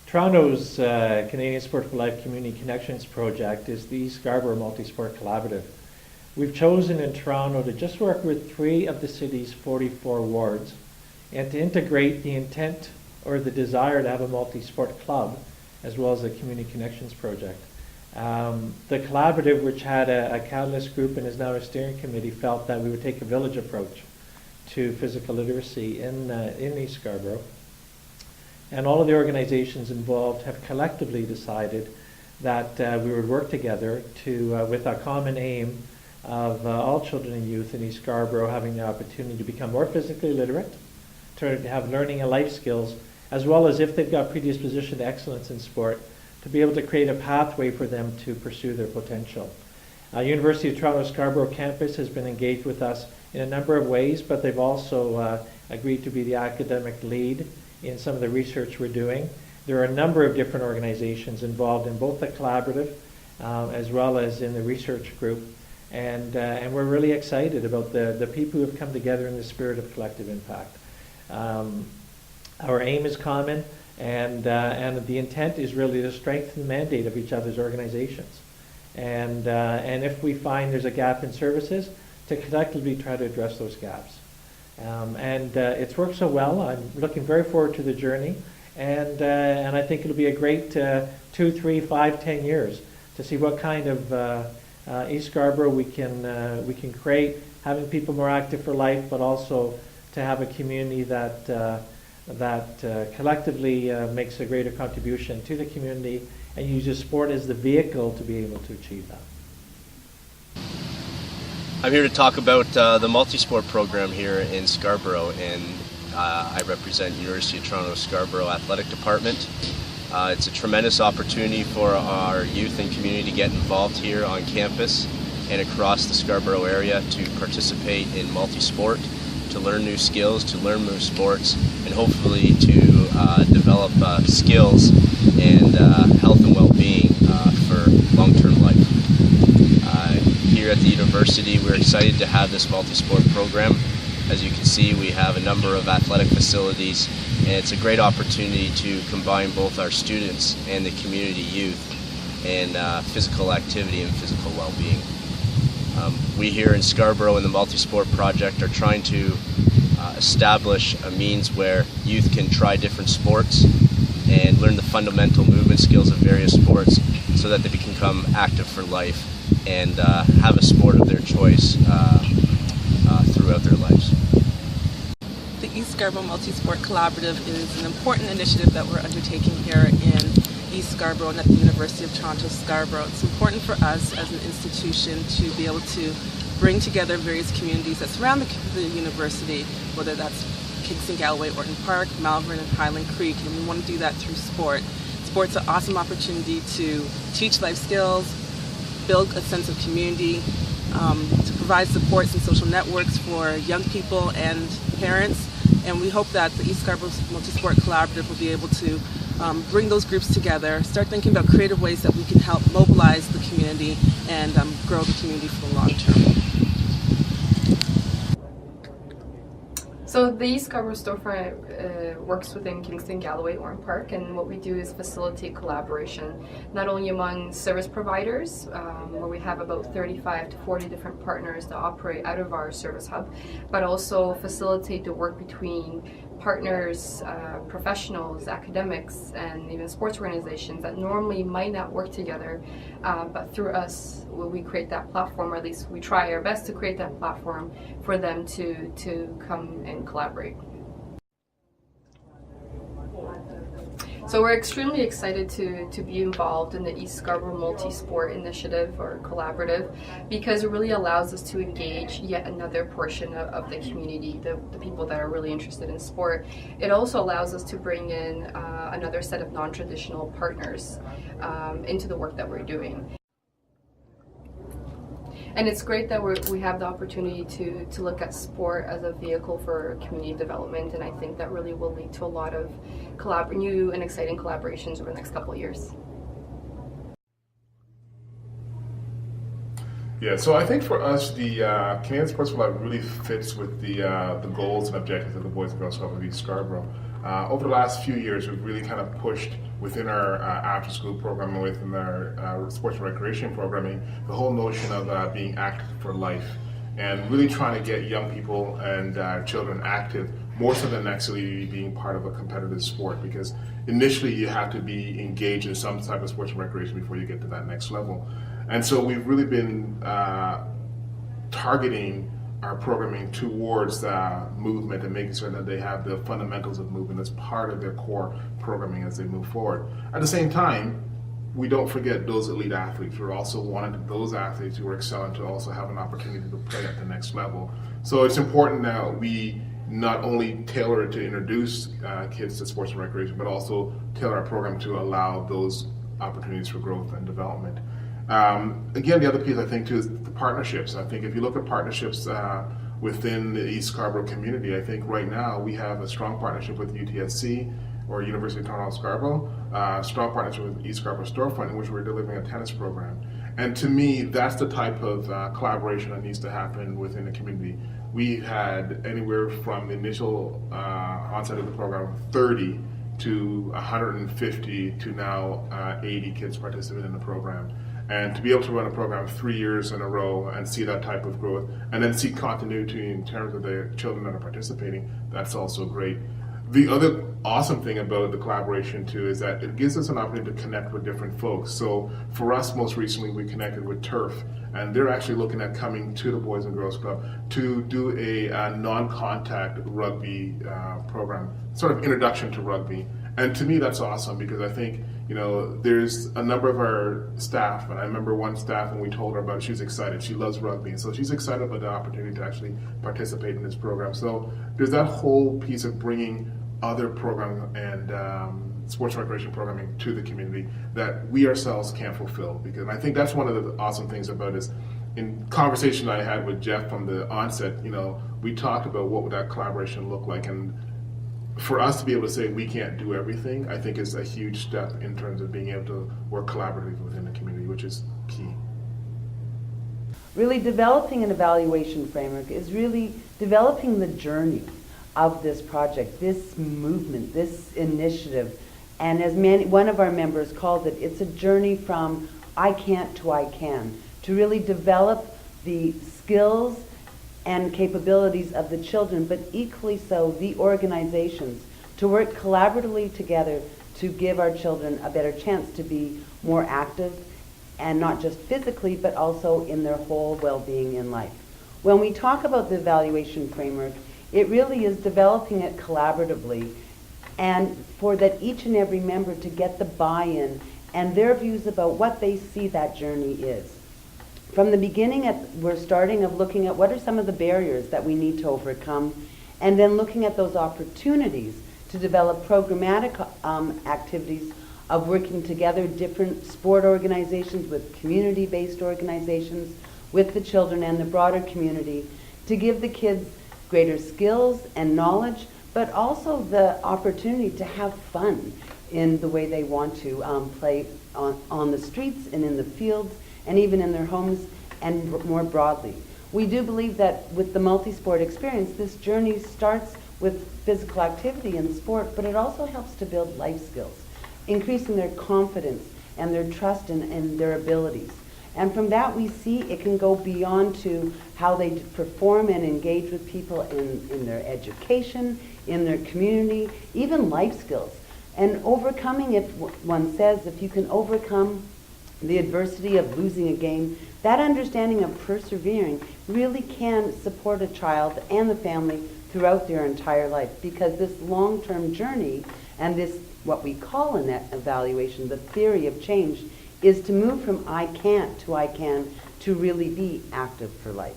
Toronto's Canadian Sport for Life Community Connections project is the Scarborough Multi-Sport Collaborative. We've chosen in Toronto to just work with 3 of the city's 44 wards and to integrate the intent or the desire to have a multi-sport club as well as a community connections project. The collaborative, which had a catalyst group and is now a steering committee, felt that we would take a village approach to physical literacy in East Scarborough. And all of the organizations involved have collectively decided that we would work together to, with a common aim of all children and youth in East Scarborough having the opportunity to become more physically literate, to have learning and life skills, as well as if they've got predisposition to excellence in sport, to be able to create a pathway for them to pursue their potential. University of Toronto Scarborough campus has been engaged with us in a number of ways, but they've also agreed to be the academic lead in some of the research we're doing. There are a number of different organizations involved in both the collaborative as well as in the research group. And we're really excited about the people who have come together in the spirit of collective impact. Our aim is common, and the intent is really to strengthen the mandate of each other's organizations. And if we find there's a gap in services, to collectively try to address those gaps. It's worked so well. I'm looking very forward to the journey, and I think it'll be a great 2, 3, 5, 10 years to see what kind of East Scarborough we can create, having people more active for life, but also to have a community that collectively makes a greater contribution to the community and uses sport as the vehicle to be able to achieve that. I'm here to talk about the multi-sport program here in Scarborough, and I represent University of Toronto Scarborough Athletic Department. It's a tremendous opportunity for our youth and community to get involved here on campus and across the Scarborough area to participate in multi-sport, to learn new skills, to learn new sports, and hopefully to develop skills and health and well-being for long-term life. Here at the university, we're excited to have this multi-sport program. As you can see, we have a number of athletic facilities, and it's a great opportunity to combine both our students and the community youth in physical activity and physical well-being. We here in Scarborough in the multi-sport project are trying to establish a means where youth can try different sports and learn the fundamental movement skills of various sports so that they can become active for life and have a sport of their choice throughout their lives. The East Scarborough Multi-Sport Collaborative is an important initiative that we're undertaking here in East Scarborough and at the University of Toronto Scarborough. It's important for us as an institution to be able to bring together various communities that surround the university, whether that's Kingston, Galloway, Orton Park, Malvern, and Highland Creek, and we want to do that through sport. Sport's an awesome opportunity to teach life skills, build a sense of community, to provide supports and social networks for young people and parents, and we hope that the East Scarborough Multi-Sport Collaborative will be able to bring those groups together, start thinking about creative ways that we can help mobilize the community and grow the community for the long term. So the East Scarborough storefront works within Kingston, Galloway, Orton Park, and what we do is facilitate collaboration, not only among service providers, where we have about 35 to 40 different partners that operate out of our service hub, but also facilitate the work between partners, professionals, academics, and even sports organizations that normally might not work together, but through us, we create that platform, or at least we try our best to create that platform for them to come and collaborate. So we're extremely excited to be involved in the East Scarborough Multi-Sport Initiative or Collaborative, because it really allows us to engage yet another portion of the community, the people that are really interested in sport. It also allows us to bring in another set of non-traditional partners into the work that we're doing. And it's great that we have the opportunity to look at sport as a vehicle for community development, and I think that really will lead to a lot of new and exciting collaborations over the next couple of years. Yeah, so I think for us, the Canadian Sports for Life really fits with the goals and objectives of the Boys and Girls Club of East Scarborough. Over the last few years, we've really kind of pushed within our after-school program and within our sports and recreation programming, the whole notion of being active for life, and really trying to get young people and children active more so than actually being part of a competitive sport, because initially you have to be engaged in some type of sports and recreation before you get to that next level. And so we've really been targeting our programming towards movement and making sure that they have the fundamentals of movement as part of their core programming as they move forward. At the same time, we don't forget those elite athletes. We're also wanting those athletes who are excelling to also have an opportunity to play at the next level. So it's important that we not only tailor it to introduce kids to sports and recreation, but also tailor our program to allow those opportunities for growth and development. Again, the other piece I think too is the partnerships. I think if you look at partnerships within the East Scarborough community, I think right now we have a strong partnership with UTSC, or University of Toronto Scarborough, strong partnership with East Scarborough Storefront, in which we're delivering a tennis program. And to me, that's the type of collaboration that needs to happen within the community. We had anywhere from the initial onset of the program, 30 to 150 to now 80 kids participating in the program. And to be able to run a program 3 years in a row and see that type of growth, and then see continuity in terms of the children that are participating, that's also great. The other awesome thing about the collaboration too is that it gives us an opportunity to connect with different folks. So for us, most recently, we connected with Turf, and they're actually looking at coming to the Boys and Girls Club to do a non-contact rugby program, sort of introduction to rugby. And to me, that's awesome, because I think, you know, there's a number of our staff, and I remember one staff when we told her about it, she was excited. She loves rugby, and so she's excited about the opportunity to actually participate in this program. So there's that whole piece of bringing other program and sports and recreation programming to the community that we ourselves can't fulfill. Because I think that's one of the awesome things about this. In conversation I had with Jeff from the onset, you know, we talked about what would that collaboration look like, and for us to be able to say we can't do everything, I think is a huge step in terms of being able to work collaboratively within the community, which is key. Really developing an evaluation framework is really developing the journey of this project, this movement, this initiative. And as one of our members called it, it's a journey from I can't to I can, to really develop the skills and capabilities of the children, but equally so the organizations, to work collaboratively together to give our children a better chance to be more active, and not just physically, but also in their whole well-being in life. When we talk about the evaluation framework, it really is developing it collaboratively, and for that each and every member to get the buy-in and their views about what they see that journey is. From the beginning, we're starting of looking at what are some of the barriers that we need to overcome, and then looking at those opportunities to develop programmatic activities of working together, different sport organizations with community-based organizations, with the children and the broader community, to give the kids greater skills and knowledge, but also the opportunity to have fun in the way they want to play on the streets and in the fields and even in their homes and more broadly. We do believe that with the multi-sport experience, this journey starts with physical activity and sport, but it also helps to build life skills, increasing their confidence and their trust in their abilities. And from that we see it can go beyond to how they perform and engage with people in their education, in their community, even life skills. And overcoming, if one says, if you can overcome the adversity of losing a game, that understanding of persevering really can support a child and the family throughout their entire life, because this long-term journey and this, what we call in that evaluation, the theory of change, is to move from I can't to I can to really be active for life.